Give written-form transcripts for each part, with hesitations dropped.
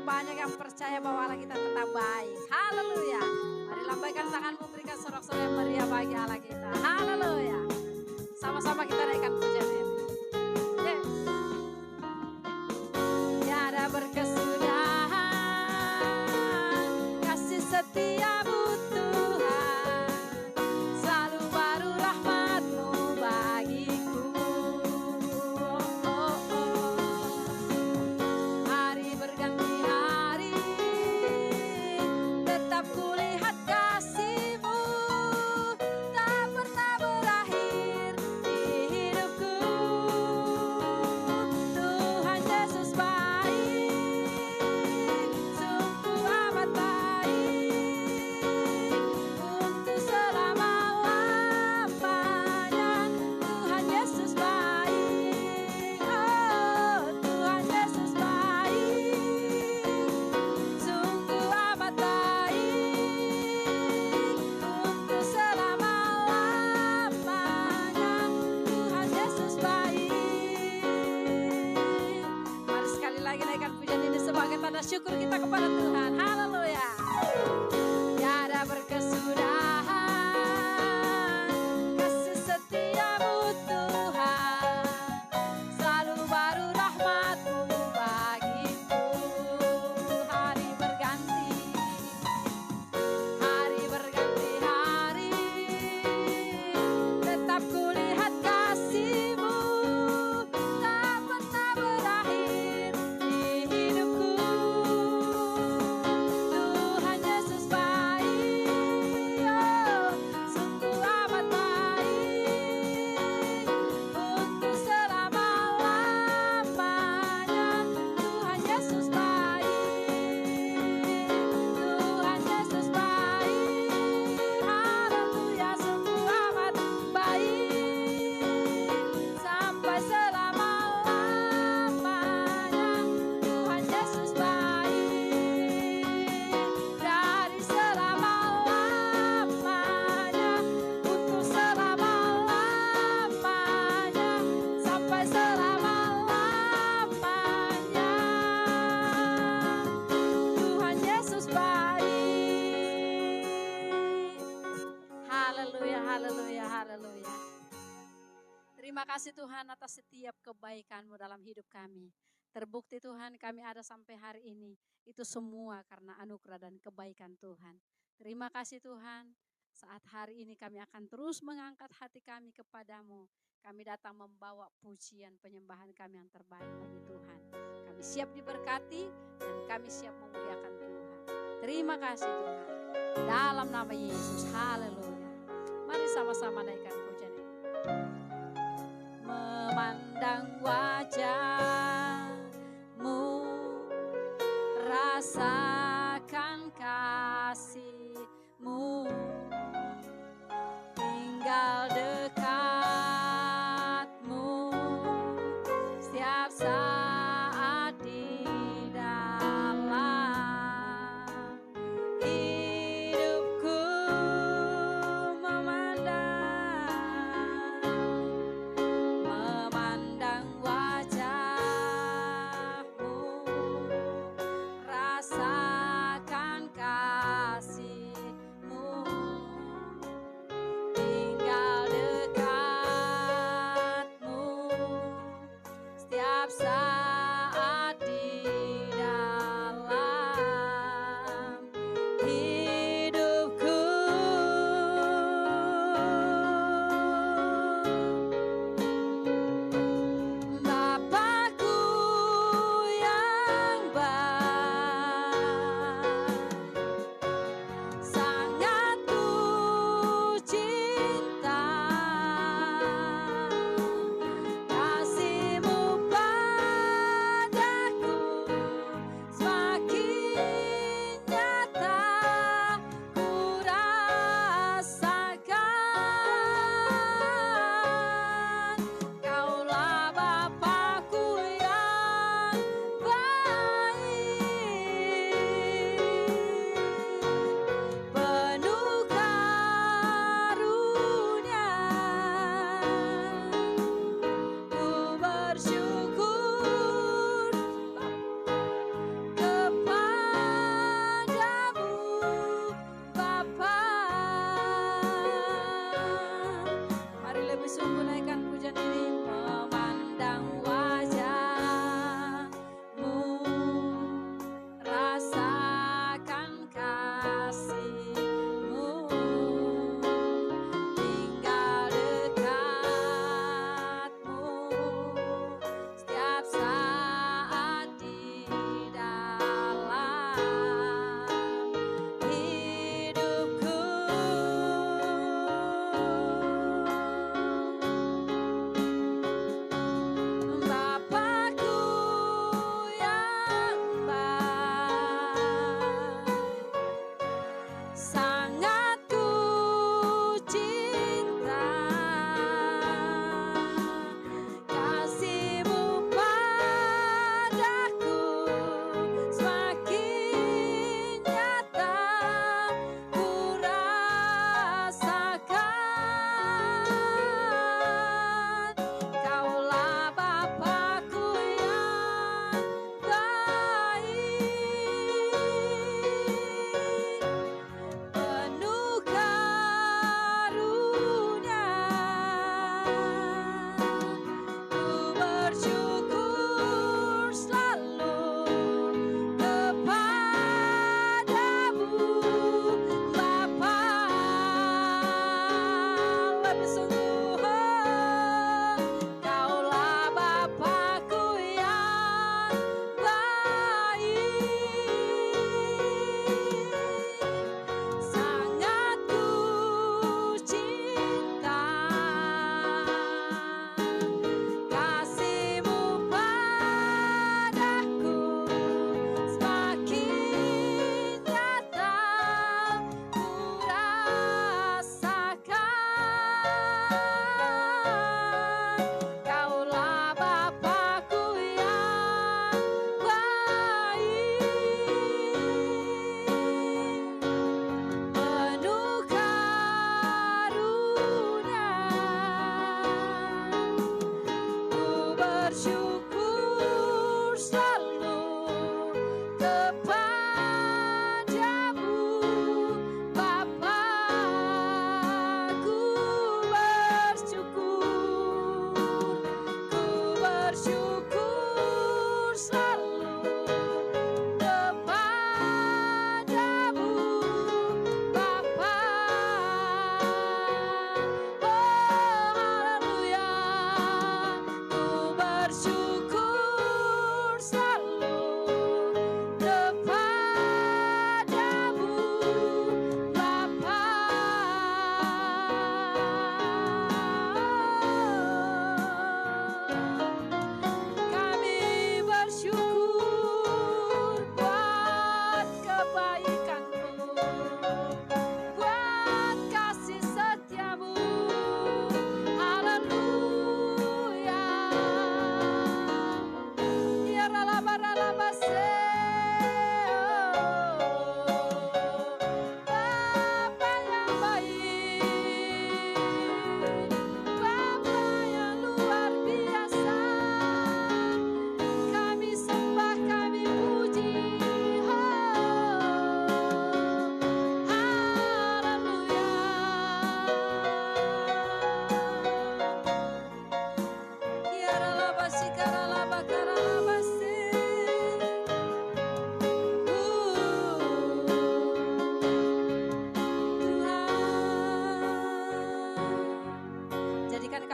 banyak yang percaya bahwa Allah kita tetap baik. Haleluya. Mari lambaikan tanganmu, berikan sorak-sorai yang meriah bagi Allah kita. Haleluya. Sama-sama kita naikkan pujian ini. Tiada berkesudahan kasih setiamu Tuhan, selalu baru rahmat-Mu bagiku. Hari berganti hari, tetap kulihat kasih-Mu, tak pernah berakhir di hidupku. Tuhan Yesus baik, sungguh amat baik, untuk selama-lamanya. Tuhan Yesus baik, oh Tuhan Yesus baik, sungguh amat baik, untuk selama-lamanya. Tuhan Yesus baik. Mari sekali lagi naikkan pujian ini sebagai tanda syukur kita kepada Tuhan. Haleluya. Tiada berkesudahan kasih setiamu Tuhan, selalu baru rahmat-Mu bagiku. Hari berganti hari, tetap kulihat kasih-Mu, tak pernah berakhir di hidupku. Tuhan Yesus baik, oh sungguh amat baik, untuk selama-lamanya. Tuhan Yesus baik, Tuhan Yesus baik, haleluya, sungguh amat baik, sampai selama-lamanya. Tuhan Yesus baik, dari selama-lamanya, untuk selama-lamanya, sampai selama-lamanya. Tuhan Yesus baik. Haleluya, haleluya, haleluya. Terima kasih Tuhan atas setiap kebaikan-Mu dalam hidup kami. Terbukti Tuhan kami ada sampai hari ini. Itu semua karena anugerah dan kebaikan Tuhan. Terima kasih Tuhan. Saat hari ini kami akan terus mengangkat hati kami kepadamu. Kami datang membawa pujian penyembahan kami yang terbaik bagi Tuhan. Kami siap diberkati dan kami siap memuliakan Tuhan. Terima kasih Tuhan. Dalam nama Yesus. Haleluya. Mari sama-sama naikkan pujian ini. Memandang wajah-Mu, rasakan kasih-Mu, tinggal dekat-Mu setiap saat di dalam hidupku. Memandang wajah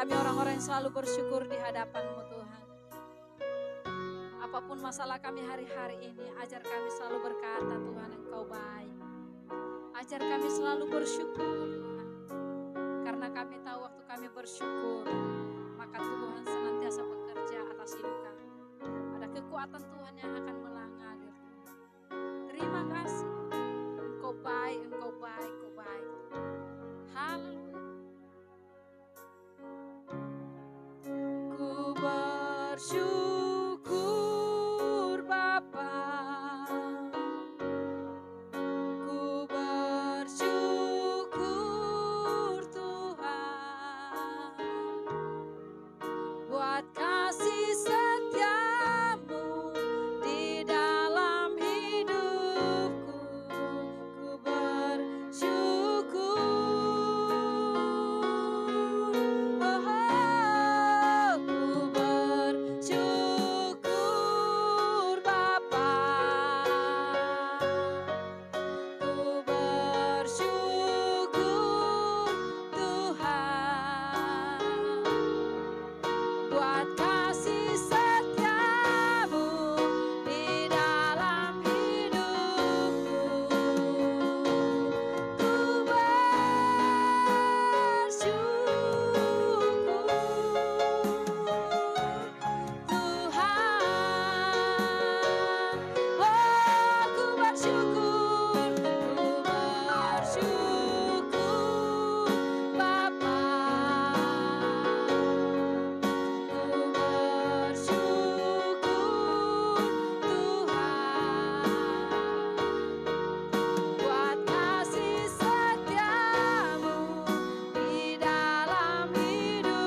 kami orang-orang yang selalu bersyukur di hadapan-Mu Tuhan. Apapun masalah kami hari-hari ini, ajar kami selalu berkata, Tuhan Engkau baik. Ajar kami selalu bersyukur, Tuhan. Karena kami tahu waktu kami bersyukur, maka Tuhan senantiasa bekerja atas hidup kami. Ada kekuatan Tuhan yang akan mengalir. Terima kasih. Engkau baik, Engkau baik, Engkau baik. Haleluya. Ku bersyukur Bapa. Ku bersyukur Tuhan buat kasih setiamu di dalam hidupku. Ku bersyukur, oh, ku bersyukur Bapa. Ku bersyukur Tuhan buat kasih setiamu di dalam hidupku. Ku bersyukur Tuhan, oh ku bersyukur Bapa. Ku bersyukur Tuhan buat kasih setiamu di dalam hidupku. Ku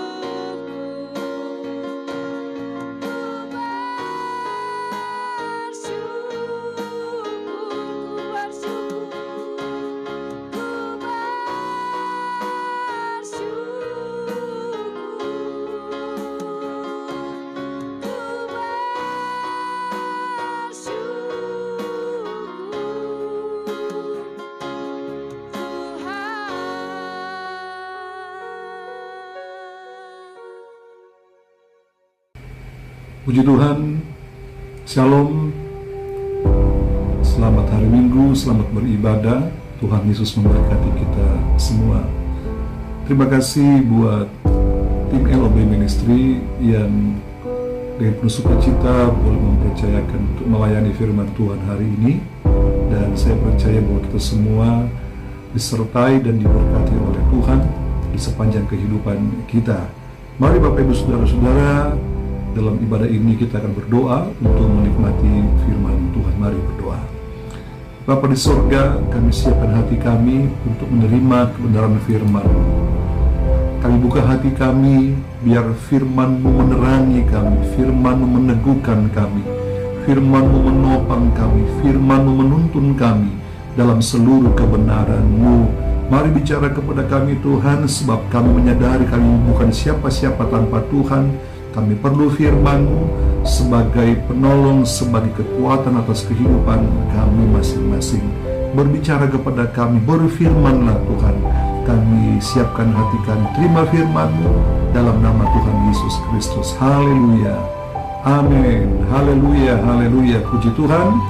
Puji Tuhan, Shalom, selamat hari Minggu, selamat beribadah. Tuhan Yesus memberkati kita semua. Terima kasih buat tim LOB Ministry yang dengan penuh sukacita boleh mempercayakan untuk melayani firman Tuhan hari ini. Dan saya percaya bahwa kita semua disertai dan diberkati oleh Tuhan di sepanjang kehidupan kita. Mari Bapak Ibu Saudara-saudara, dalam ibadah ini kita akan berdoa untuk menikmati firman Tuhan. Mari berdoa. Bapa di sorga, kami siapkan hati kami untuk menerima kebenaran firman. Kami buka hati kami, biar firman-Mu menerangi kami, firman-Mu meneguhkan kami, firman-Mu menopang kami, firman-Mu menuntun kami dalam seluruh kebenaran-Mu. Mari bicara kepada kami Tuhan, sebab kami menyadari kami bukan siapa-siapa tanpa Tuhan. Kami perlu firman-Mu sebagai penolong, sebagai kekuatan atas kehidupan kami masing-masing. Berbicara kepada kami, berfirman-lah Tuhan. Kami siapkan hati kami, terima firman-Mu dalam nama Tuhan Yesus Kristus. Haleluya, amin, haleluya, haleluya. Puji Tuhan.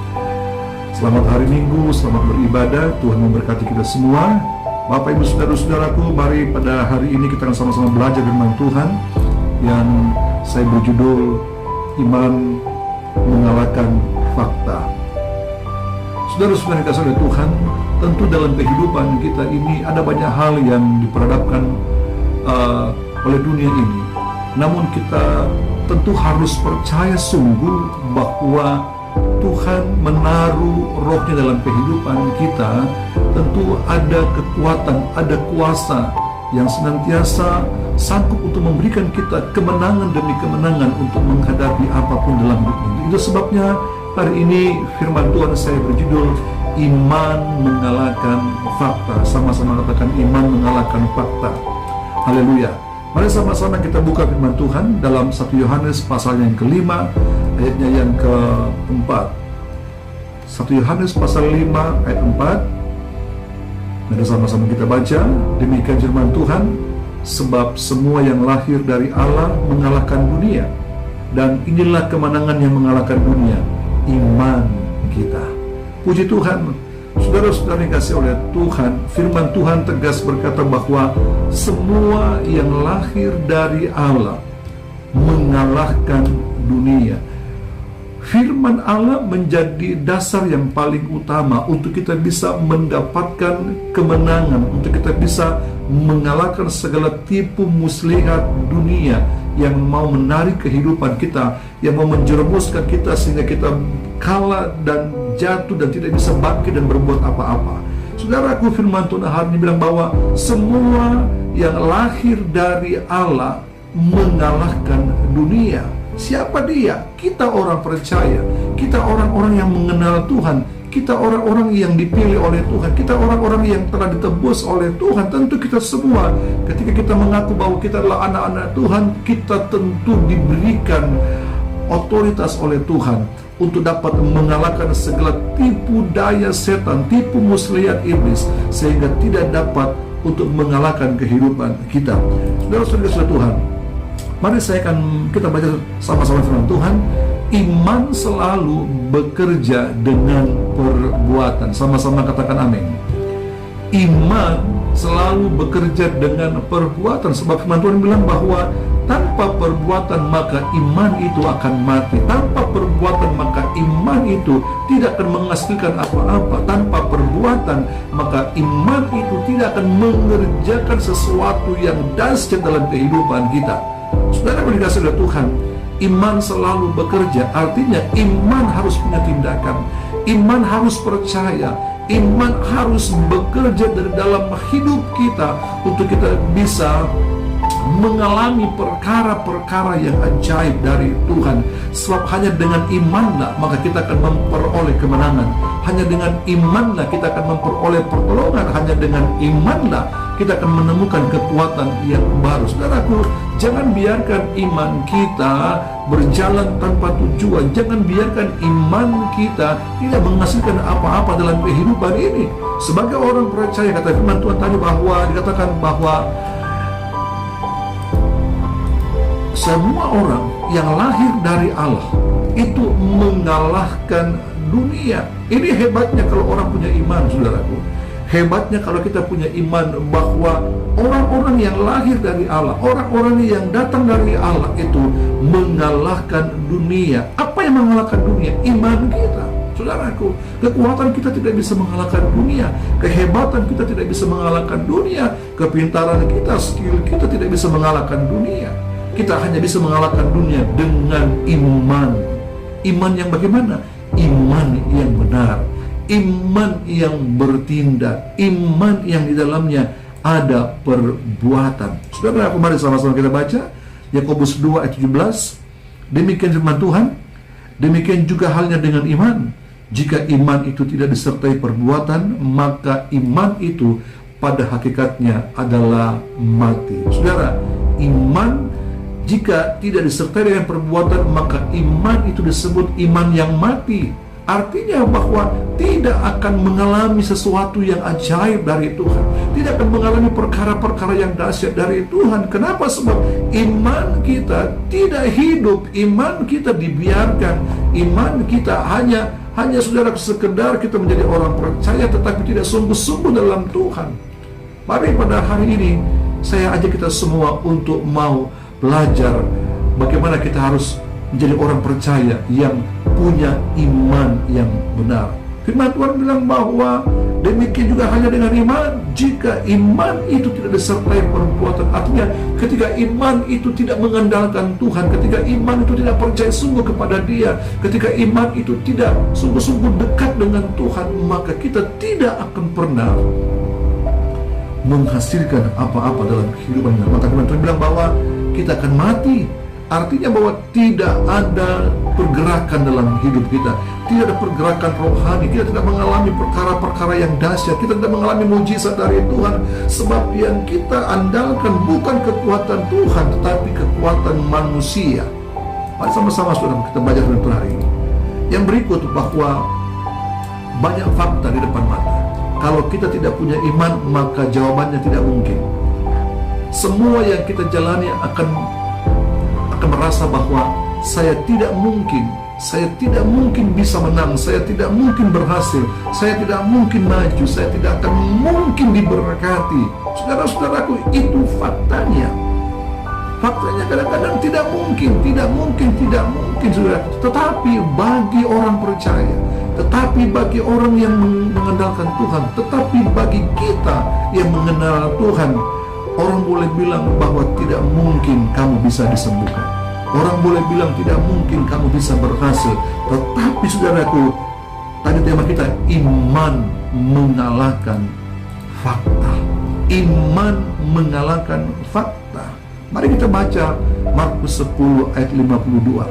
Selamat hari Minggu, selamat beribadah. Tuhan memberkati kita semua. Bapak Ibu Saudara-saudaraku, mari pada hari ini kita akan sama-sama belajar firman Tuhan yang saya berjudul Iman Mengalahkan Fakta. Saudara-saudara yang kasih oleh Tuhan, tentu dalam kehidupan kita ini ada banyak hal yang diperhadapkan oleh dunia ini. Namun kita tentu harus percaya sungguh bahwa Tuhan menaruh rohnya dalam kehidupan kita. Tentu ada kekuatan, ada kuasa yang senantiasa sanggup untuk memberikan kita kemenangan demi kemenangan untuk menghadapi apapun dalam hidup ini. Itu sebabnya hari ini firman Tuhan saya berjudul Iman Mengalahkan Fakta. Sama-sama katakan iman mengalahkan fakta. Haleluya. Mari sama-sama kita buka firman Tuhan dalam 1 Yohanes pasal yang kelima, ayatnya yang keempat. 1 Yohanes pasal 5 ayat 4. Mari sama-sama kita baca. Demikian firman Tuhan. sebab semua yang lahir dari Allah mengalahkan dunia. Dan inilah kemenangan yang mengalahkan dunia, iman kita. Puji Tuhan. Saudara-saudara yang dikasihi oleh Tuhan, firman Tuhan tegas berkata bahwa semua yang lahir dari Allah mengalahkan dunia. Firman Allah menjadi dasar yang paling utama untuk kita bisa mendapatkan kemenangan, untuk kita bisa mengalahkan segala tipu muslihat dunia yang mau menarik kehidupan kita, yang mau menjerumuskan kita sehingga kita kalah dan jatuh dan tidak bisa bangkit dan berbuat apa-apa. Saudaraku, firman Tuhan hari ini bilang bahwa semua yang lahir dari Allah mengalahkan dunia. Siapa dia? Kita orang percaya, kita orang-orang yang mengenal Tuhan, kita orang-orang yang dipilih oleh Tuhan, kita orang-orang yang telah ditebus oleh Tuhan. Tentu kita semua, ketika kita mengaku bahwa kita adalah anak-anak Tuhan, kita tentu diberikan otoritas oleh Tuhan untuk dapat mengalahkan segala tipu daya setan, tipu muslihat iblis, sehingga tidak dapat untuk mengalahkan kehidupan kita. Saudara-saudara Tuhan, mari kita baca sama-sama firman Tuhan. Iman selalu bekerja dengan perbuatan. Sama-sama katakan amin. Iman selalu bekerja dengan perbuatan. Sebab firman Tuhan bilang bahwa tanpa perbuatan maka iman itu akan mati. Tanpa perbuatan maka iman itu tidak akan menghasilkan apa-apa. Tanpa perbuatan maka iman itu tidak akan mengerjakan sesuatu yang dahsyat dalam kehidupan kita. Saudara yang dikasihi oleh Tuhan, iman selalu bekerja. Artinya iman harus punya tindakan, iman harus percaya, iman harus bekerja dari dalam hidup kita untuk kita bisa mengalami perkara-perkara yang ajaib dari Tuhan. Sebab hanya dengan imanlah maka kita akan memperoleh kemenangan. Hanya dengan imanlah kita akan memperoleh pertolongan. Hanya dengan imanlah kita akan menemukan kekuatan yang baru. Saudaraku, jangan biarkan iman kita berjalan tanpa tujuan. Jangan biarkan iman kita tidak menghasilkan apa-apa dalam kehidupan ini. Sebagai orang percaya, kata firman Tuhan tadi bahwa dikatakan bahwa semua orang yang lahir dari Allah itu mengalahkan dunia. Ini hebatnya kalau orang punya iman, saudaraku. Hebatnya kalau kita punya iman bahwa orang-orang yang lahir dari Allah, orang-orang yang datang dari Allah itu mengalahkan dunia. Apa yang mengalahkan dunia? Iman kita. Saudaraku, kekuatan kita tidak bisa mengalahkan dunia, kehebatan kita tidak bisa mengalahkan dunia, kepintaran kita, skill kita tidak bisa mengalahkan dunia. Kita hanya bisa mengalahkan dunia dengan iman. Iman yang bagaimana? Iman yang benar, iman yang bertindak, iman yang di dalamnya ada perbuatan. Saudara, mari sama-sama kita baca Yakobus 2 ayat 17. Demikian firman Tuhan, demikian juga halnya dengan iman. Jika iman itu tidak disertai perbuatan, maka iman itu pada hakikatnya adalah mati. Saudara, iman jika tidak disertai dengan perbuatan, maka iman itu disebut iman yang mati. Artinya bahwa tidak akan mengalami sesuatu yang ajaib dari Tuhan, tidak akan mengalami perkara-perkara yang dahsyat dari Tuhan. Kenapa? Sebab iman kita tidak hidup, iman kita dibiarkan, iman kita hanya saudara sekedar kita menjadi orang percaya tetapi tidak sungguh-sungguh dalam Tuhan. Mari pada hari ini saya ajak kita semua untuk mau belajar bagaimana kita harus menjadi orang percaya yang punya iman yang benar. Firman Tuhan bilang bahwa demikian juga hanya dengan iman. Jika iman itu tidak disertai perbuatan, artinya ketika iman itu tidak mengandalkan Tuhan, ketika iman itu tidak percaya sungguh kepada Dia, ketika iman itu tidak sungguh-sungguh dekat dengan Tuhan, maka kita tidak akan pernah menghasilkan apa-apa dalam kehidupan kita. Maka firman Tuhan bilang bahwa kita akan mati. Artinya bahwa tidak ada pergerakan dalam hidup kita, tidak ada pergerakan rohani, kita tidak mengalami perkara-perkara yang dahsyat, kita tidak mengalami mujizat dari Tuhan. Sebab yang kita andalkan bukan kekuatan Tuhan, tetapi kekuatan manusia. Mari sama-sama saudara kita baca firman Tuhan hari ini. Yang berikut bahwa banyak fakta di depan mata. Kalau kita tidak punya iman, maka jawabannya tidak mungkin. semua yang kita jalani akan merasa bahwa saya tidak mungkin bisa menang, saya tidak mungkin berhasil, saya tidak mungkin maju, saya tidak akan mungkin diberkati. Saudara-saudaraku, itu faktanya. Faktanya kadang-kadang tidak mungkin, saudara. Tetapi bagi orang percaya, tetapi bagi orang yang mengandalkan Tuhan, tetapi bagi kita yang mengenal Tuhan, orang boleh bilang bahwa tidak mungkin kamu bisa disembuhkan. Orang boleh bilang tidak mungkin kamu bisa berhasil. Tetapi saudaraku, tadi tema kita, iman mengalahkan fakta. Iman mengalahkan fakta. Mari kita baca Markus 10 ayat 52.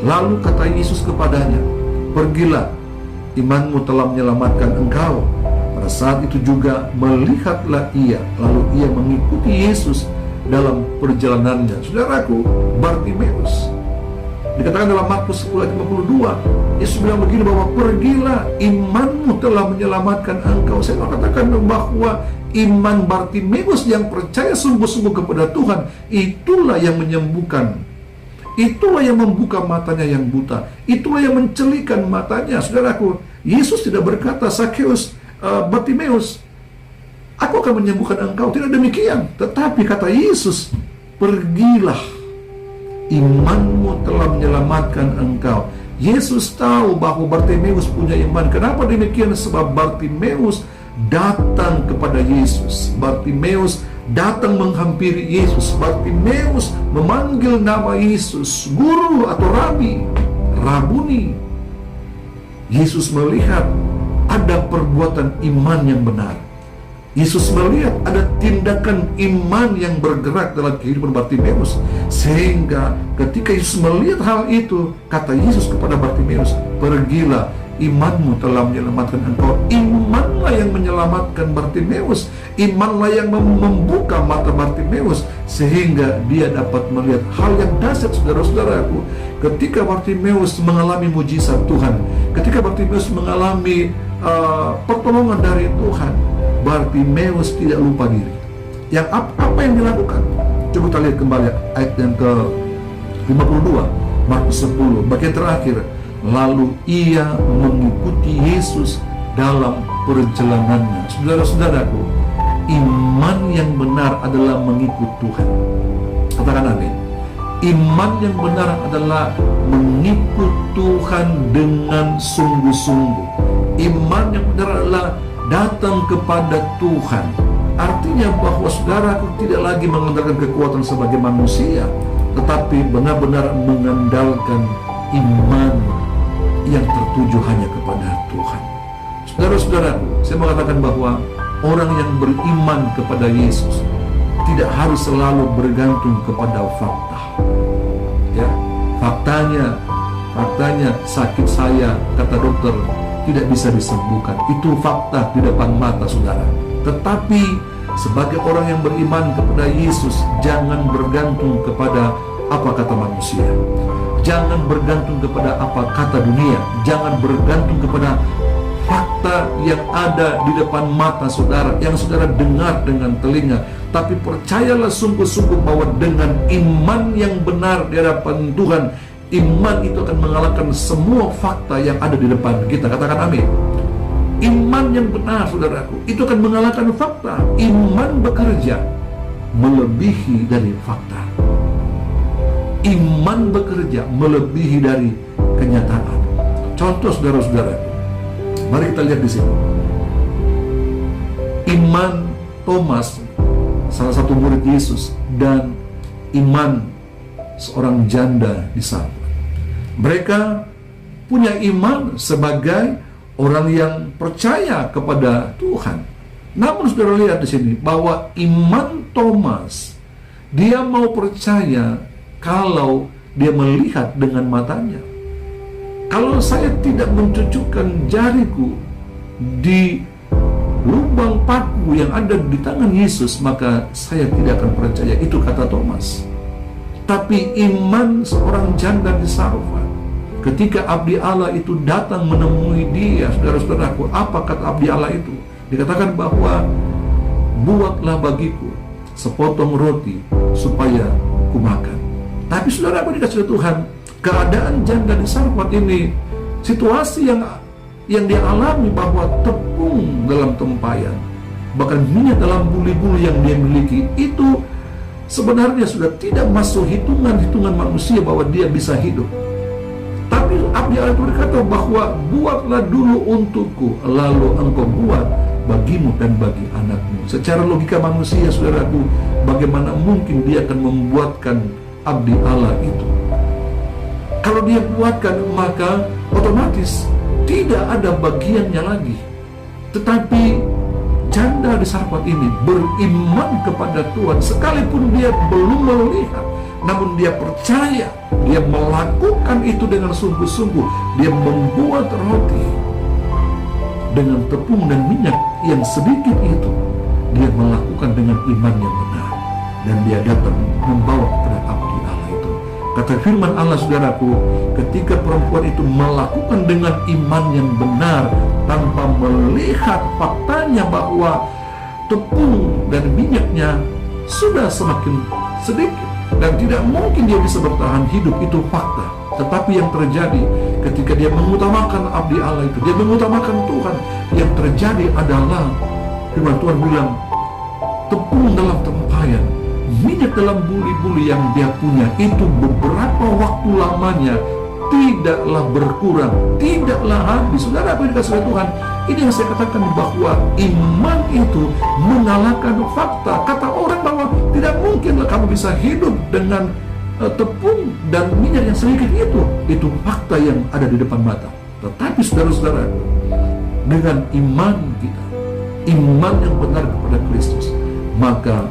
Lalu kata Yesus kepadanya, pergilah, imanmu telah menyelamatkan engkau. Pada saat itu juga melihatlah ia, lalu ia mengikuti Yesus dalam perjalanannya. Saudaraku, Bartimeus dikatakan dalam Markus 10 ayat 52, Yesus bilang begini, bahwa pergilah, imanmu telah menyelamatkan engkau. Saya mau katakan bahwa iman Bartimeus yang percaya sungguh-sungguh kepada Tuhan, itulah yang menyembuhkan, itulah yang membuka matanya yang buta, itulah yang mencelikan matanya. Saudaraku, Yesus tidak berkata, Sakeus, Bartimeus, aku akan menyembuhkan engkau. Tidak demikian. Tetapi kata Yesus, pergilah, imanmu telah menyelamatkan engkau. Yesus tahu bahwa Bartimeus punya iman. Kenapa demikian? Sebab Bartimeus datang kepada Yesus. Bartimeus datang menghampiri Yesus. Bartimeus memanggil nama Yesus, guru atau rabi, rabuni. Yesus melihat ada perbuatan iman yang benar. Yesus melihat ada tindakan iman yang bergerak dalam kehidupan Bartimeus. Sehingga ketika Yesus melihat hal itu, kata Yesus kepada Bartimeus, pergilah, imanmu telah menyelamatkan engkau. Imanlah yang menyelamatkan Bartimeus. Imanlah yang membuka mata Bartimeus, sehingga dia dapat melihat hal yang dahsyat. Saudara-saudaraku, ketika Bartimeus mengalami mujizat Tuhan, ketika Bartimeus mengalami pertolongan dari Tuhan, Bartimeus tidak lupa diri. Yang apa yang dilakukan? Coba kita lihat kembali ayat yang ke 52 Markus 10 bagian terakhir. Lalu ia mengikuti Yesus dalam perjalanannya. Saudara-saudaraku, iman yang benar adalah mengikut Tuhan. Katakan amin. Iman yang benar adalah mengikut Tuhan dengan sungguh-sungguh. Iman yang benar adalah datang kepada Tuhan. Artinya bahwa saudaraku tidak lagi mengandalkan kekuatan sebagai manusia, tetapi benar-benar mengandalkan iman yang tertuju hanya kepada Tuhan. Saudara-saudaraku, saya mengatakan bahwa orang yang beriman kepada Yesus tidak harus selalu bergantung kepada fakta. Ya, faktanya sakit saya, kata dokter, tidak bisa disembuhkan. Itu fakta di depan mata saudara. Tetapi sebagai orang yang beriman kepada Yesus, jangan bergantung kepada apa kata manusia. Jangan bergantung kepada apa kata dunia. Jangan bergantung kepada fakta yang ada di depan mata saudara, yang saudara dengar dengan telinga. Tapi percayalah sungguh-sungguh bahwa dengan iman yang benar di hadapan Tuhan, iman itu akan mengalahkan semua fakta yang ada di depan kita. Katakan amin. Iman yang benar, saudaraku, itu akan mengalahkan fakta. Iman bekerja melebihi dari fakta. Iman bekerja melebihi dari kenyataan. Contoh, saudara-saudara, mari kita lihat di sini. Iman Thomas, salah satu murid Yesus, dan iman seorang janda di Sarfat. Mereka punya iman sebagai orang yang percaya kepada Tuhan. Namun saudara lihat di sini bahwa iman Thomas, dia mau percaya kalau dia melihat dengan matanya. Kalau saya tidak mencucukkan jariku di lubang paku yang ada di tangan Yesus, maka saya tidak akan percaya. Itu kata Thomas. Tapi iman seorang janda di Sarfat, ketika abdi Allah itu datang menemui dia, saudara-saudaraku, apa kata abdi Allah itu? Dikatakan bahwa buatlah bagiku sepotong roti supaya kumakan. Tapi saudara, aku dikasih Tuhan, keadaan janda di Sarfat ini, situasi yang dia alami bahwa tepung dalam tempayan, bahkan minyak dalam buli-buli yang dia miliki itu sebenarnya sudah tidak masuk hitungan manusia bahwa dia bisa hidup. Tapi abdi Allah itu berkata bahwa buatlah dulu untukku, lalu engkau buat bagimu dan bagi anakmu. Secara logika manusia, saudaraku, bagaimana mungkin dia akan membuatkan abdi Allah itu? Kalau dia buatkan, maka otomatis tidak ada bagiannya lagi. Tetapi janda di Sarfat ini beriman kepada Tuhan, sekalipun dia belum melihat, namun dia percaya, dia melakukan itu dengan sungguh-sungguh. Dia membuat roti dengan tepung dan minyak yang sedikit itu. Dia melakukan dengan iman yang benar, dan dia datang membawa kepada abdi Allah itu. Kata firman Allah, saudaraku, ketika perempuan itu melakukan dengan iman yang benar tanpa melihat faktanya bahwa tepung dan minyaknya sudah semakin sedikit dan tidak mungkin dia bisa bertahan hidup, itu fakta. Tetapi yang terjadi ketika dia mengutamakan abdi Allah itu, dia mengutamakan Tuhan, yang terjadi adalah firman Tuhan bilang, tepung dalam tempayan, minyak dalam buli-buli yang dia punya itu beberapa waktu lamanya tidaklah berkurang, tidaklah habis. Saudara, apa yang dikasih oleh Tuhan, ini yang saya katakan bahwa iman itu mengalahkan fakta. Kata orang bahwa tidak mungkinlah kamu bisa hidup dengan tepung dan minyak yang sedikit itu fakta yang ada di depan mata. Tetapi saudara-saudara, dengan iman kita, iman yang benar kepada Kristus, maka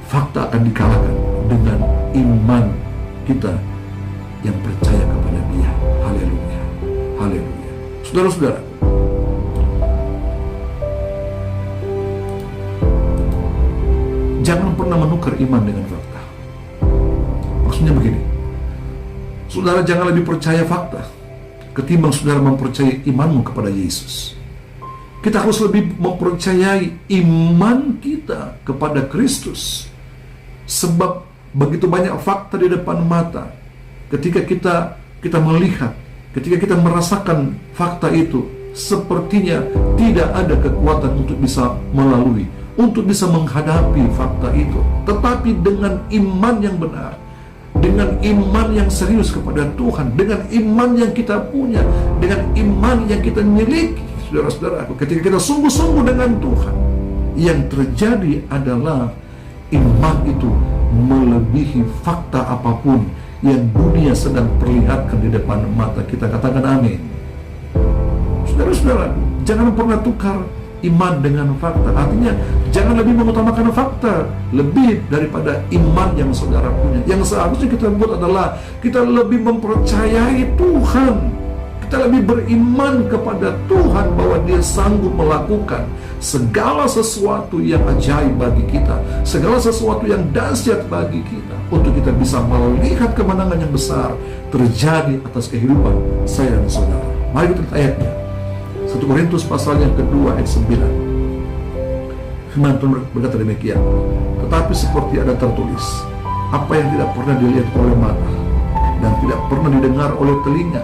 fakta akan dikalahkan dengan iman kita yang percaya kepada Dia. Haleluya, haleluya. Saudara-saudara, jangan pernah menukar iman dengan fakta. Maksudnya begini, saudara jangan lebih percaya fakta ketimbang saudara mempercayai imanmu kepada Yesus. Kita harus lebih mempercayai iman kita kepada Kristus, sebab begitu banyak fakta di depan mata. Ketika kita melihat, ketika kita merasakan fakta itu, sepertinya tidak ada kekuatan untuk bisa melalui, untuk bisa menghadapi fakta itu. Tetapi dengan iman yang benar, dengan iman yang serius kepada Tuhan, dengan iman yang kita punya, dengan iman yang kita miliki, saudara-saudara, ketika kita sungguh-sungguh dengan Tuhan, yang terjadi adalah iman itu melebihi fakta apapun yang dunia sedang perlihatkan di depan mata kita. Katakan amin. Saudara-saudara, jangan pernah tukar iman dengan fakta. Artinya jangan lebih mengutamakan fakta lebih daripada iman yang saudara punya. Yang seharusnya kita buat adalah kita lebih mempercayai Tuhan, kita lebih beriman kepada Tuhan bahwa Dia sanggup melakukan segala sesuatu yang ajaib bagi kita, segala sesuatu yang dahsyat bagi kita, untuk kita bisa melihat kemenangan yang besar terjadi atas kehidupan saya dan saudara. Mari kita lihat ayatnya, 1 Korintus pasal yang kedua ayat 9. Firman Tuhan berkata demikian, tetapi seperti ada tertulis, apa yang tidak pernah dilihat oleh mata, dan tidak pernah didengar oleh telinga,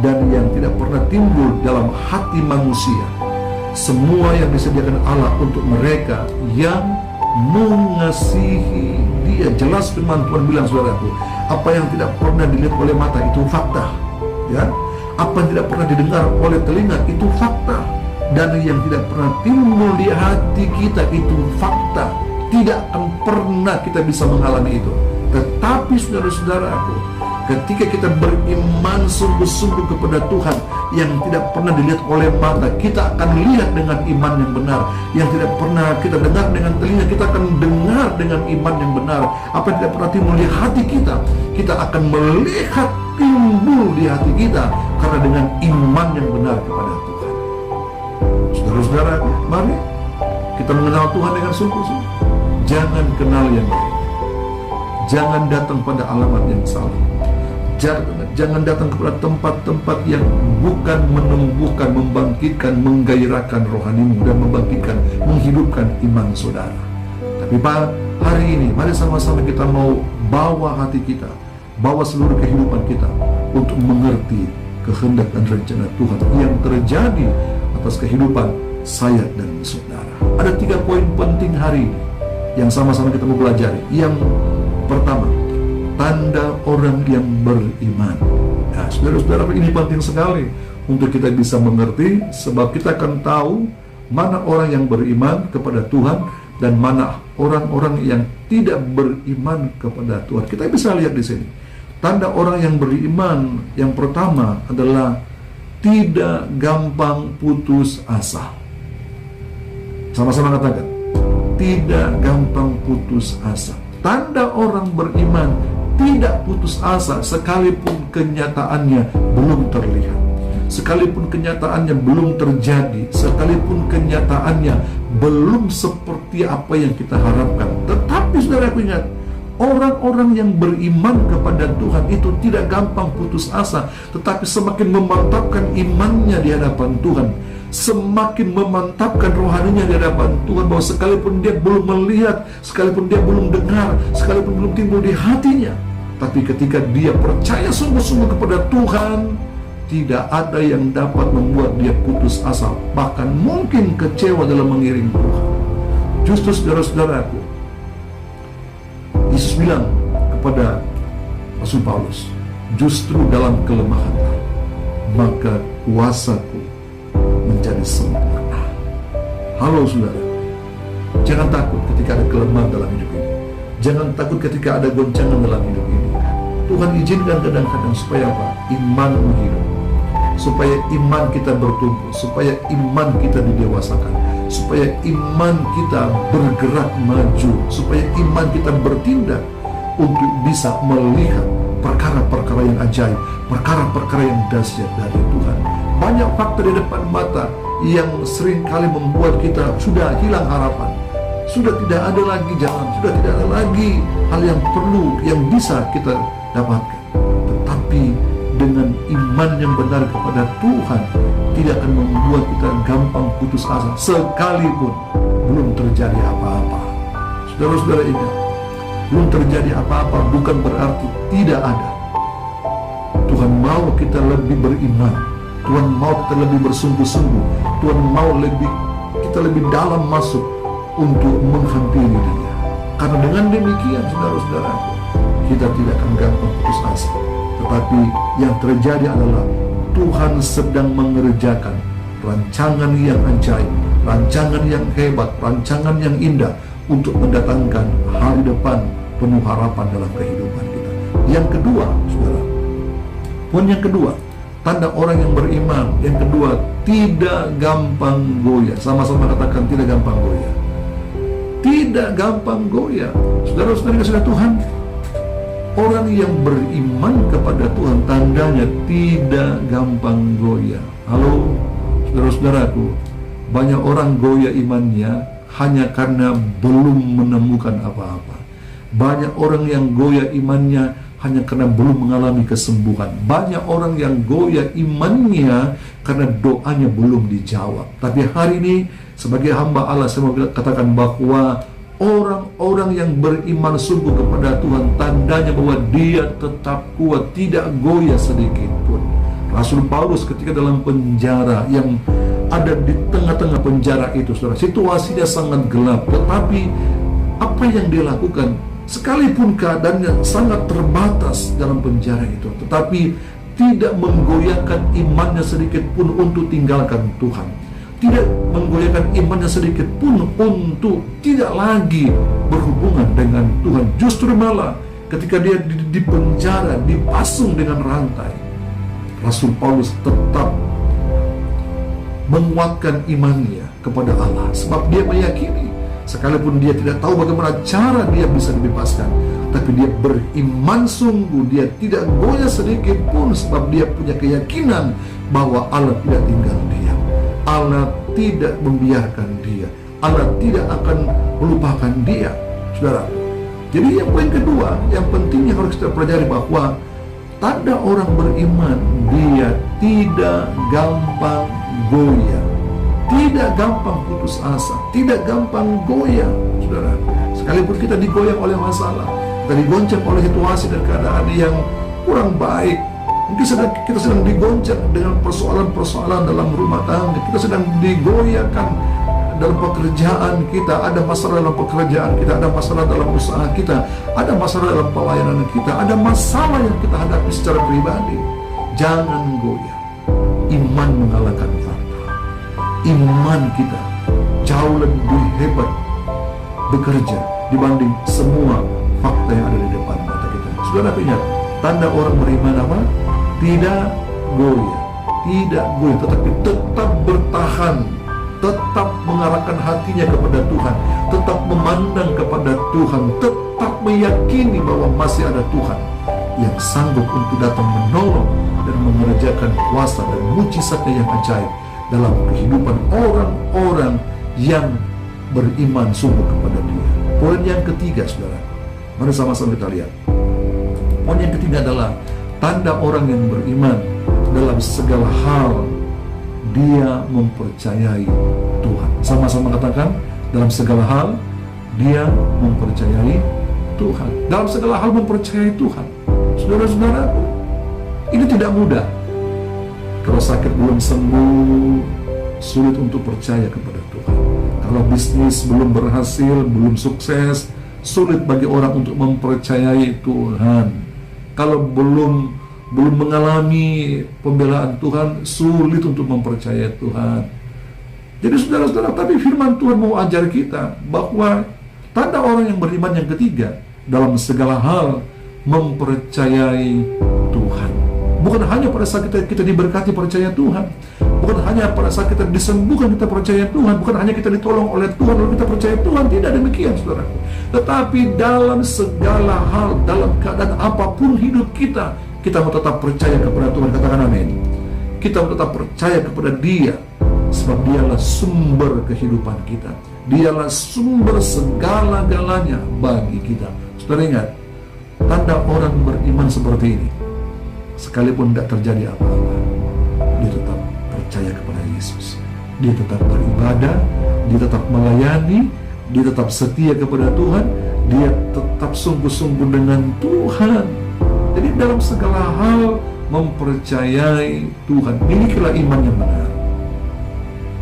dan yang tidak pernah timbul dalam hati manusia, semua yang disediakan Allah untuk mereka yang mengasihi Dia. Jelas firman Tuhan bilang, saudaraku, apa yang tidak pernah dilihat oleh mata itu fakta, ya. Apa yang tidak pernah didengar oleh telinga itu fakta, dan yang tidak pernah timbul di hati kita itu fakta. Tidak akan pernah kita bisa mengalami itu. Tetapi saudara-saudaraku, ketika kita beriman sungguh-sungguh kepada Tuhan yang tidak pernah dilihat oleh mata, kita akan lihat dengan iman yang benar. Yang tidak pernah kita dengar dengan telinga, kita akan dengar dengan iman yang benar. Apa yang tidak pernah timbul di hati kita, kita akan melihat timbul di hati kita, karena dengan iman yang benar kepada Tuhan. Saudara-saudara, mari kita mengenal Tuhan dengan sungguh-sungguh. Jangan kenal yang lain, jangan datang pada alamat yang salah, jangan datang kepada tempat-tempat yang bukan menumbuhkan, membangkitkan, menggairahkan rohanimu dan membangkitkan, menghidupkan iman saudara. Tapi Tapi hari ini, mari sama-sama kita mau bawa hati kita, bawa seluruh kehidupan kita untuk mengerti kehendak dan rencana Tuhan yang terjadi atas kehidupan saya dan saudara. Ada 3 poin penting hari ini yang sama-sama kita mau pelajari. Yang pertama, tanda orang yang beriman. Nah, saudara-saudara, ini penting sekali untuk kita bisa mengerti, sebab kita akan tahu mana orang yang beriman kepada Tuhan dan mana orang-orang yang tidak beriman kepada Tuhan. Kita bisa lihat di sini. Tanda orang yang beriman yang pertama adalah tidak gampang putus asa. Sama-sama katakan, tidak gampang putus asa. Tanda orang beriman tidak putus asa sekalipun kenyataannya belum terlihat, sekalipun kenyataannya belum terjadi, sekalipun kenyataannya belum seperti apa yang kita harapkan. Tetapi saudara, aku ingat, orang-orang yang beriman kepada Tuhan itu tidak gampang putus asa, tetapi semakin memantapkan imannya di hadapan Tuhan, semakin memantapkan rohaninya di hadapan Tuhan, bahwa sekalipun dia belum melihat, sekalipun dia belum dengar, sekalipun belum timbul di hatinya, tapi ketika dia percaya sungguh-sungguh kepada Tuhan, tidak ada yang dapat membuat dia putus asa, bahkan mungkin kecewa dalam mengiring Tuhan. Justru saudara-saudaraku, Yesus bilang kepada Rasul Paulus, justru dalam kelemahanlah maka kuasaku menjadi sempurna. Halo saudara, jangan takut ketika ada kelemahan dalam hidup ini. Jangan takut ketika ada goncangan dalam hidup ini. Tuhan izinkan kadang-kadang supaya apa? Iman hidup, supaya iman kita bertumbuh, supaya iman kita didewasakan, supaya iman kita bergerak maju, supaya iman kita bertindak untuk bisa melihat perkara-perkara yang ajaib, perkara-perkara yang dahsyat dari Tuhan. Banyak fakta di depan mata yang seringkali membuat kita sudah hilang harapan, sudah tidak ada lagi jalan, sudah tidak ada lagi hal yang perlu, yang bisa kita dapatkan. Tetapi dengan iman yang benar kepada Tuhan tidak akan membuat kita gampang putus asa sekalipun belum terjadi apa-apa. Saudara-saudara ingat, belum terjadi apa-apa bukan berarti tidak ada. Tuhan mau kita lebih beriman, Tuhan mau kita lebih bersungguh-sungguh, Tuhan mau kita lebih dalam masuk untuk menghampiri Dia. Karena dengan demikian, saudara-saudaraku, kita tidak akan gampang putus asa. Tetapi yang terjadi adalah Tuhan sedang mengerjakan rancangan yang ajaib, rancangan yang hebat, rancangan yang indah untuk mendatangkan hari depan penuh harapan dalam kehidupan kita. Yang kedua, saudara, poin yang kedua, tanda orang yang beriman yang kedua, tidak gampang goyah. Sama-sama katakan, tidak gampang goyah. Tidak gampang goyah. Saudara-saudara kasih Tuhan, orang yang beriman kepada Tuhan tandanya tidak gampang goyah. Halo saudara-saudaraku, banyak orang goyah imannya hanya karena belum menemukan apa-apa. Banyak orang yang goyah imannya hanya karena belum mengalami kesembuhan. Banyak orang yang goyah imannya karena doanya belum dijawab. Tapi hari ini sebagai hamba Allah, saya mau katakan bahwa orang-orang yang beriman sungguh kepada Tuhan, tandanya bahwa dia tetap kuat, tidak goyah sedikit pun. Rasul Paulus ketika dalam penjara, yang ada di tengah-tengah penjara itu, saudara, situasinya sangat gelap, tetapi apa yang dia lakukan, sekalipun keadaannya sangat terbatas dalam penjara itu, tetapi tidak menggoyahkan imannya sedikit pun untuk tinggalkan Tuhan, tidak menggoyahkan imannya sedikit pun untuk tidak lagi berhubungan dengan Tuhan. Justru malah ketika dia di penjara, dipasung dengan rantai, Rasul Paulus tetap menguatkan imannya kepada Allah, sebab dia meyakini sekalipun dia tidak tahu bagaimana cara dia bisa dibebaskan, tapi dia beriman sungguh, dia tidak goyah sedikit pun, sebab dia punya keyakinan bahwa Allah tidak tinggal diam, Allah tidak membiarkan dia, Allah tidak akan melupakan dia, saudara. Jadi yang poin kedua, yang penting yang harus kita pelajari, bahwa tanda orang beriman, dia tidak gampang goyah, tidak gampang putus asa, tidak gampang goyah, saudara. Sekalipun kita digoyang oleh masalah, kita digoncang oleh situasi dan keadaan yang kurang baik, mungkin kita sedang digoncang dengan persoalan-persoalan dalam rumah tangga, kita sedang digoyahkan dalam pekerjaan kita, ada masalah dalam pekerjaan kita, ada masalah dalam usaha kita, ada masalah dalam pelayanan kita, ada masalah yang kita hadapi secara pribadi. Jangan goyah. Iman mengalahkan fakta. Iman kita jauh lebih hebat bekerja dibanding semua fakta yang ada di depan mata kita. Saudara ingat, tanda orang beriman apa? Tidak goyah, tidak goyah, tetapi tetap bertahan, tetap mengarahkan hatinya kepada Tuhan, tetap memandang kepada Tuhan, tetap meyakini bahwa masih ada Tuhan yang sanggup untuk datang menolong dan mengerjakan kuasa dan mujizatnya yang ajaib dalam kehidupan orang-orang yang beriman sungguh kepada Dia. Poin yang ketiga, saudara, mari sama-sama kita lihat. Poin yang ketiga adalah tanda orang yang beriman dalam segala hal dia mempercayai Tuhan. Sama-sama katakan, dalam segala hal dia mempercayai Tuhan. Dalam segala hal mempercayai Tuhan. Saudara-saudaraku, ini tidak mudah. Kalau sakit belum sembuh, sulit untuk percaya kepada Tuhan. Kalau bisnis belum berhasil, belum sukses, sulit bagi orang untuk mempercayai Tuhan. Kalau belum mengalami pembelaan Tuhan, sulit untuk mempercayai Tuhan. Jadi saudara-saudara, tapi firman Tuhan mau ajar kita bahwa tanda orang yang beriman yang ketiga, dalam segala hal mempercayai Tuhan. Bukan hanya pada saat kita diberkati percaya Tuhan, bukan hanya pada saat kita disembuhkan kita percaya Tuhan, bukan hanya kita ditolong oleh Tuhan lalu kita percaya Tuhan. Tidak demikian, saudaraku. Tetapi dalam segala hal, dalam keadaan apapun hidup kita mau tetap percaya kepada Tuhan. Katakan amin. Kita mau tetap percaya kepada Dia, sebab Dialah sumber kehidupan kita. Dialah sumber segala-galanya bagi kita. Saudara ingat, tanda orang beriman seperti ini, sekalipun tidak terjadi apa-apa, dia tetap percaya kepada Yesus. Dia tetap beribadah, dia tetap melayani, dia tetap setia kepada Tuhan, dia tetap sungguh-sungguh dengan Tuhan. Jadi dalam segala hal mempercayai Tuhan. Milikilah iman yang benar.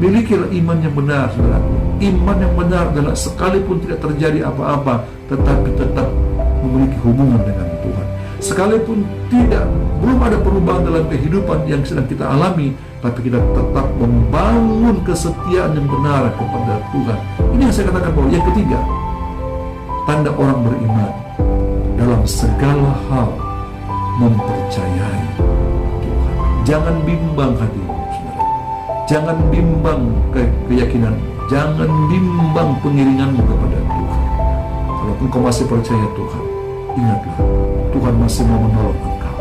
Milikilah iman yang benar, saudaraku. Iman yang benar adalah sekalipun tidak terjadi apa-apa, tetapi tetap memiliki hubungan dengan Tuhan. Sekalipun belum ada perubahan dalam kehidupan yang sedang kita alami, tapi kita tetap membangun kesetiaan yang benar kepada Tuhan. Ini yang saya katakan bahwa yang ketiga, tanda orang beriman dalam segala hal mempercayai Tuhan. Jangan bimbang hatimu, saudara. Jangan bimbang keyakinan, jangan bimbang pengiringanmu kepada Tuhan. Kalau engkau masih percaya Tuhan, ingatlah, Tuhan masih mau menolong engkau.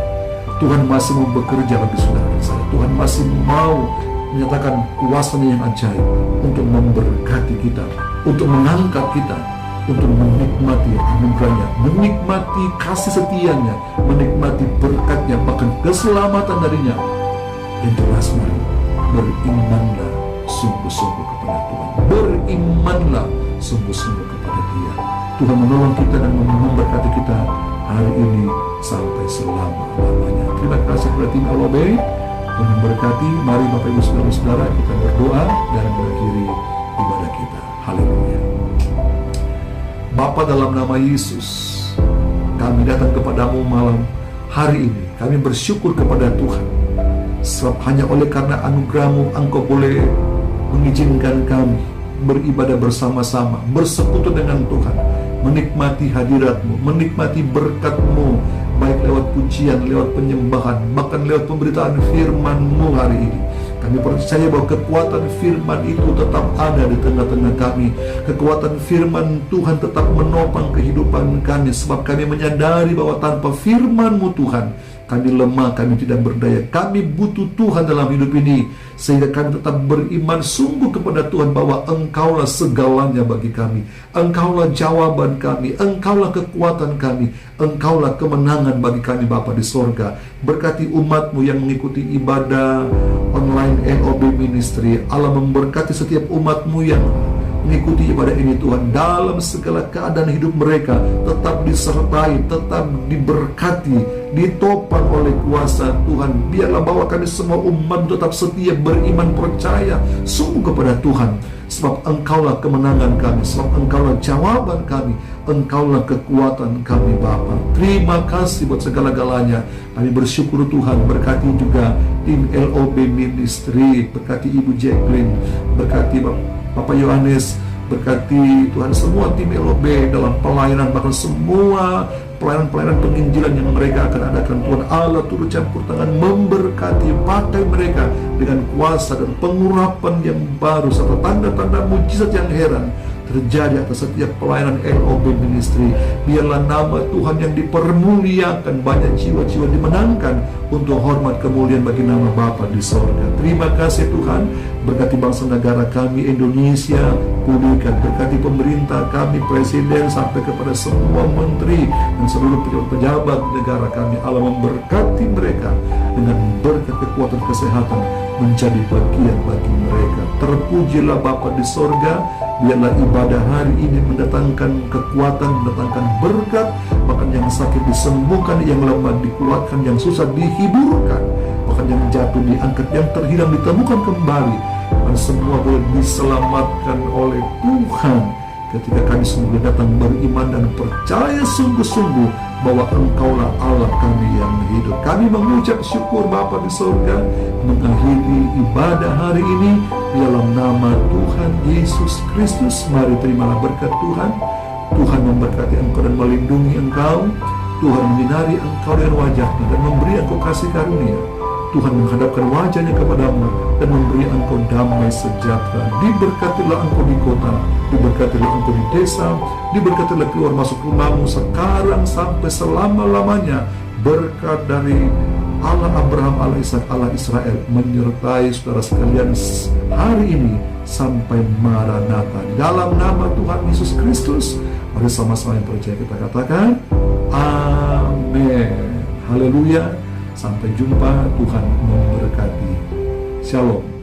Tuhan masih mau bekerja bagi saudara dan saya. Tuhan masih mau menyatakan kuasa-Nya yang ajaib untuk memberkati kita, untuk mengangkat kita, untuk menikmati anugerah-Nya, menikmati kasih setia-Nya, menikmati berkat-Nya, bahkan keselamatan darinya. Yang jelas, mari berimanlah sungguh-sungguh kepada Tuhan. Berimanlah sungguh-sungguh kepada Dia. Tuhan menolong kita dan memberkati kita hari ini sampai selama-lamanya. Terima kasih kepada tim LOB. Tuhan memberkati. Mari Bapak Ibu Saudara-saudara, kita berdoa dan mengakhiri ibadah kita. Haleluya. Bapa, dalam nama Yesus, kami datang kepadamu malam hari ini. Kami bersyukur kepada Tuhan, sebab hanya oleh karena anugerah-Mu Engkau boleh mengizinkan kami beribadah bersama-sama, bersekutu dengan Tuhan, menikmati hadirat-Mu, menikmati berkat-Mu, baik lewat pujian, lewat penyembahan, bahkan lewat pemberitaan firman-Mu hari ini. Kami percaya bahwa kekuatan firman itu tetap ada di tengah-tengah kami. Kekuatan firman Tuhan tetap menopang kehidupan kami, sebab kami menyadari bahwa tanpa firman-Mu Tuhan, kami lemah, kami tidak berdaya. Kami butuh Tuhan dalam hidup ini, sehingga kami tetap beriman sungguh kepada Tuhan bahwa Engkaulah segalanya bagi kami. Engkaulah jawaban kami, Engkaulah kekuatan kami, Engkaulah kemenangan bagi kami Bapa di sorga. Berkati umat-Mu yang mengikuti ibadah online LOB Ministry. Allah memberkati setiap umat-Mu yang mengikuti ibadah ini Tuhan. Dalam segala keadaan hidup mereka tetap disertai, tetap diberkati, ditopang oleh kuasa Tuhan. Biarlah bahwa kami semua umat tetap setia, beriman, percaya sungguh kepada Tuhan. Sebab Engkaulah kemenangan kami, sebab Engkaulah jawaban kami, Engkaulah kekuatan kami Bapa. Terima kasih buat segala-galanya. Kami bersyukur Tuhan. Berkati juga tim LOB Ministry, berkati Ibu Jacqueline, berkati Bapak Yohanes, berkati Tuhan semua tim LOB dalam pelayanan, bahkan semua pelayanan-pelayanan penginjilan yang mereka akan adakan. Tuhan Allah turut campur tangan, memberkati, pakai mereka dengan kuasa dan pengurapan yang baru serta tanda-tanda mujizat yang heran terjadi atas setiap pelayanan LOB Ministry. Biarlah nama Tuhan yang dipermuliakan, banyak jiwa-jiwa dimenangkan untuk hormat kemuliaan bagi nama Bapa di sorga. Terima kasih Tuhan. Berkati bangsa negara kami Indonesia, pulihkan. Berkati pemerintah kami, presiden sampai kepada semua menteri dan seluruh pejabat negara kami. Allah memberkati mereka dengan berkat kekuatan kesehatan menjadi bagian bagi mereka. Terpujilah Bapa di sorga. Biarlah ibadah hari ini mendatangkan kekuatan, mendatangkan berkat. Bahkan yang sakit disembuhkan, yang lemah dikuatkan, yang susah dihiburkan, bahkan yang jatuh diangkat, yang terhilang ditemukan kembali. Dan semua boleh diselamatkan oleh Tuhan ketika kami sungguh datang beriman dan percaya sungguh-sungguh bahwa Engkaulah Allah kami yang hidup. Kami mengucap syukur Bapa di surga, mengakhiri ibadah hari ini dalam nama Tuhan Yesus Kristus. Mari terimalah berkat Tuhan. Tuhan memberkati engkau dan melindungi engkau. Tuhan menyinari engkau dengan wajahnya dan memberi engkau kasih karunia. Tuhan menghadapkan wajahnya kepadamu dan memberi engkau damai sejahtera. Diberkatilah engkau di kota, diberkatilah engkau di desa, diberkatilah keluar masuk rumahmu sekarang sampai selama-lamanya. Berkat dari Allah Abraham, Allah Ishak, Allah Israel menyertai saudara sekalian hari ini sampai Maranatha. Dalam nama Tuhan Yesus Kristus, mari sama-sama yang percaya kita katakan amin. Haleluya. Sampai jumpa, Tuhan memberkati. Shalom.